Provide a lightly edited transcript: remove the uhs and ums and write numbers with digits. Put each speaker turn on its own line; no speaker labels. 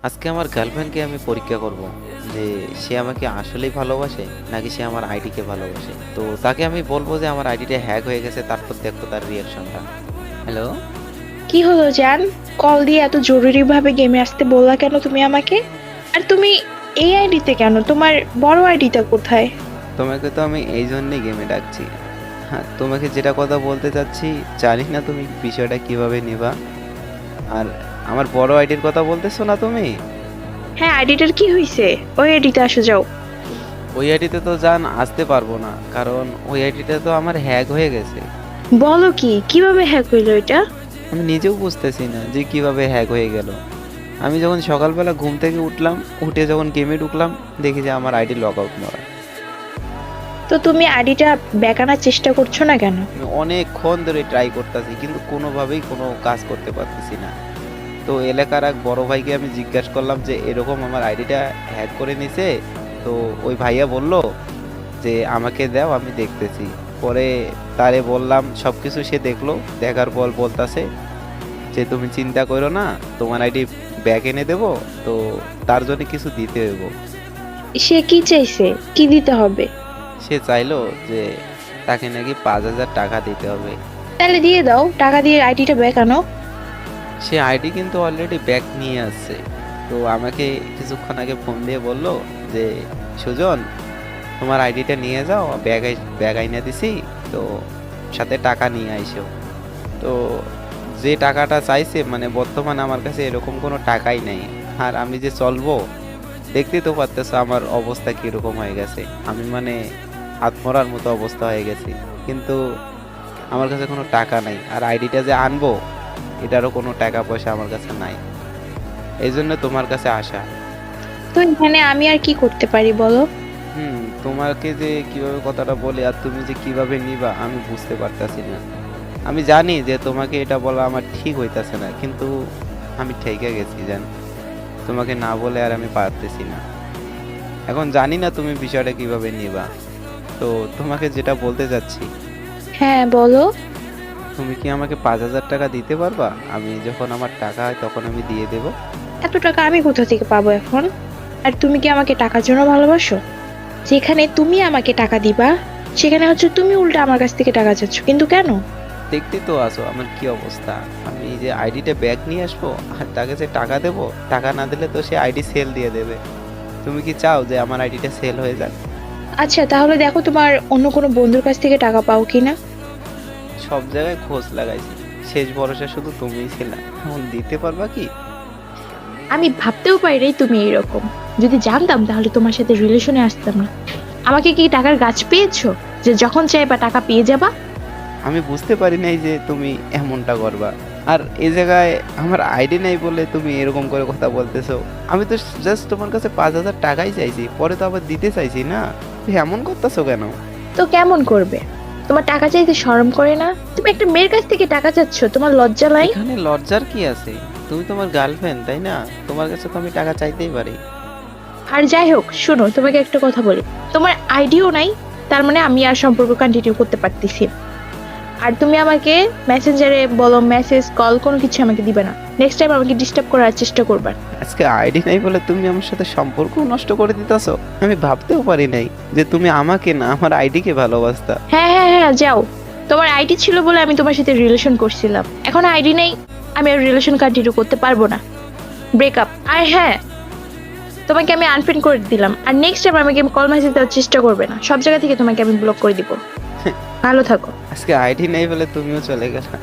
আজকে আমার গার্লফ্রেন্ডকে আমি পরীক্ষা করব যে সে আমাকে আসলেই ভালোবাসে নাকি সে আমার আইডিকে ভালোবাসে। তো তাকে আমি বলবো যে আমার আইডিটা হ্যাক হয়ে গেছে, তারপর দেখো তার রিয়াকশনটা। হ্যালো।
কি হলো জান? কল দিয়ে এত জরুরি ভাবে গেমে আসতে বললা কেন তুমি আমাকে? আর তুমি এই আইডিতে কেন? তোমার বড় আইডিটা কোথায়?
তোমাকে তো আমি এই জন্যই গেমে ডাকছি। হ্যাঁ, তোমাকে যেটা কথা বলতে চাচ্ছি, জানি না তুমি বিষয়টা কিভাবে নেবা। আর আমার বড় আইডির কথা বলতেছো না তুমি?
হ্যাঁ, আইডিটার কি হয়েছে? ওই আইডিতে আসো যাও।
ওই আইডিতে তো জান আসতে পারবো না, কারণ ওই আইডিটা তো আমার হ্যাক হয়ে গেছে।
বলো কি, কিভাবে হ্যাক হইলো এটা?
আমি নিজেও বুঝতেছি না যে কিভাবে হ্যাক হয়ে গেল। আমি যখন সকালবেলা ঘুম থেকে উঠলাম, উঠে যখন গেমে ঢুকলাম, দেখি যে আমার আইডি লগ আউট মারা।
তো তুমি আইডিটা ব্যাক আনার চেষ্টা করছো না কেন?
আমি অনেকক্ষণ ধরে ট্রাই করতেছি, কিন্তু কোনোভাবেই কোনো কাজ করতে পারতেছি না। তো এলাকার এক বড় ভাইকে আমি জিজ্ঞাসা করলাম যে এরকম আমার আইডিটা হ্যাক করে নিছে। তো ওই ভাইয়া বলল যে আমাকে দাও, আমি দেখতেছি। পরে তারে বললাম, সব কিছু সে দেখলো। দেখার পর বলতাছে যে তুমি চিন্তা করো না, তোমার আইডি ব্যাক এনে দেবো। তো তার জন্য কিছু দিতে হইব।
সে কি চাইছে? কি দিতে হবে?
সে চাইলো যে তাকে নাকি 5,000 টাকা দিতে হবে।
তাহলে দিয়ে দাও, টাকা দিয়ে আইডিটা ব্যাক আনো।
সে আইডি কিন্তু অলরেডি ব্যাক নিয়ে আসছে। তো আমাকে কিছুক্ষণ আগে ফোন দিয়ে বলল যে সুজন, তোমার আইডিটা নিয়ে যাও, ব্যাগ আইনা দিছি। তো সাথে টাকা নিয়ে আইসো। তো যে টাকাটা চাইছে, মানে বর্তমানে আমার কাছে এরকম কোনো টাকাই নাই। আর আমি যে চলবো, দেখতেই তো পারতেছো আমার অবস্থা কিরকম হয়ে গেছে। আমি মানে আত্মরার মতো অবস্থা হয়ে গেছি। কিন্তু আমার কাছে কোনো টাকা নাই, আর আইডিটা যে আনবো এটারও কোনো টাকা পয়সা আমার কাছে নাই। এই জন্য তোমার কাছে আসা।
তো এখানে আমি আর কি করতে পারি বলো?
তোমাকে যে কিভাবে কথাটা বলে আর তুমি যে কিভাবে নিবা আমি বুঝতে পারতাছি না। আমি জানি যে তোমাকে এটা বলা আমার ঠিক হইতাছে না, কিন্তু আমি ঠেকে গেছি জান। তোমাকে না বলে আর আমি পারতেছি না। এখন জানি না তুমি বিষয়টা কিভাবে নিবা। তো তোমাকে যেটা বলতে চাচ্ছি,
হ্যাঁ বলো।
তুমি কি আমাকে 5,000 টাকা দিতে পারবা? আমি যখন আমার টাকা হয় তখন আমি দিয়ে দেব।
এত টাকা আমি কোথা থেকে পাবো এখন? আর তুমি কি আমাকে টাকার জন্য ভালোবাসো? যেখানে তুমি আমাকে টাকা দিবা, সেখানে হচ্ছে তুমি উল্টা আমার কাছ থেকে টাকা চাচ্ছ, কিন্তু কেন?
দেখতেই তো আছো আমার কি অবস্থা। আমি যে আইডিটা ব্যাগ নিয়ে আসবো আর তাকে যে টাকা দেবো, টাকা না দিলে তো সে আইডি সেল দিয়ে দেবে। তুমি কি চাও যে আমার আইডিটা সেল হয়ে যাক?
আচ্ছা, তাহলে দেখো তোমার অন্য কোনো বন্ধুর কাছ থেকে টাকা পাও কিনা।
সব জায়গায় খোঁজ লাগাইছি, শেষ ভরসা শুধু তুমিই ছিলা। এখন দিতে পারবা কি?
আমি ভাবতেও পারি রে তুমি এইরকম। যদি জানতাম তাহলে তোমার সাথে রিলেশনে আসতাম না। আমাকে কি টাকার গাছ পেয়েছো যে যখন চাইবা টাকা পেয়ে যাবা?
আমি বুঝতে পারি নাই যে তুমি এমনটা করবা। আর এই জায়গায় আমার আইডি নাই বলে তুমি এরকম করে কথা বলতেছো। আমি তো জাস্ট তোমার কাছে 5,000 টাকাই চাইছি, পরে তো আবার দিতে চাইছি না। তুমি এমন করতেছো কেন?
তো কেমন করবে? তোমার টাকা চাইতে শরম করে না? তুমি একটা মেয়ের কাছ থেকে টাকা চাচ্ছ, তোমার লজ্জা নাই?
এখানে লজ্জার কি আছে? তুমি তোমার গার্লফ্রেন্ড, তাই না? তোমার কাছে তো আমি টাকা চাইতেই পারি।
আর যাই হোক, শোনো, তোমাকে একটা কথা বলি। তোমার আইডিও নাই, তার মানে আমি আর সম্পর্ক কন্টিনিউ করতে পারতেছি না। আর তুমি আমাকে মেসেঞ্জারে বলো, মেসেজ কল কোনো কিছু আমাকে দিবে না। নেক্সট টাইম আমাকে ডিস্টার্ব করার চেষ্টা করবে না।
আজকে আইডি নাই বলে তুমি আমার সাথে সম্পর্ক নষ্ট করে দিতেছো। আমি ভাবতেও পারি নাই যে তুমি আমাকে না, আমার আইডিকে ভালোবাসতা।
হ্যাঁ হ্যাঁ হ্যাঁ, যাও। তোমার আইডি ছিল বলে আমি তোমার সাথে রিলেশন করছিলাম, এখন আইডি নেই, আমি আর রিলেশন কন্টিনিউ করতে পারবো না। ব্রেকআপ। আর হ্যাঁ, তোমাকে আমি আনফ্রেন্ড করে দিলাম, আর নেক্সট টাইম আমাকে কল মেসেজ দেওয়ার চেষ্টা করবে না। সব জায়গা থেকে তোমাকে আমি ব্লক করে দিব। ভালো থাকো।
আজকে আইডি নেই বলে তুমিও চলে গেলা।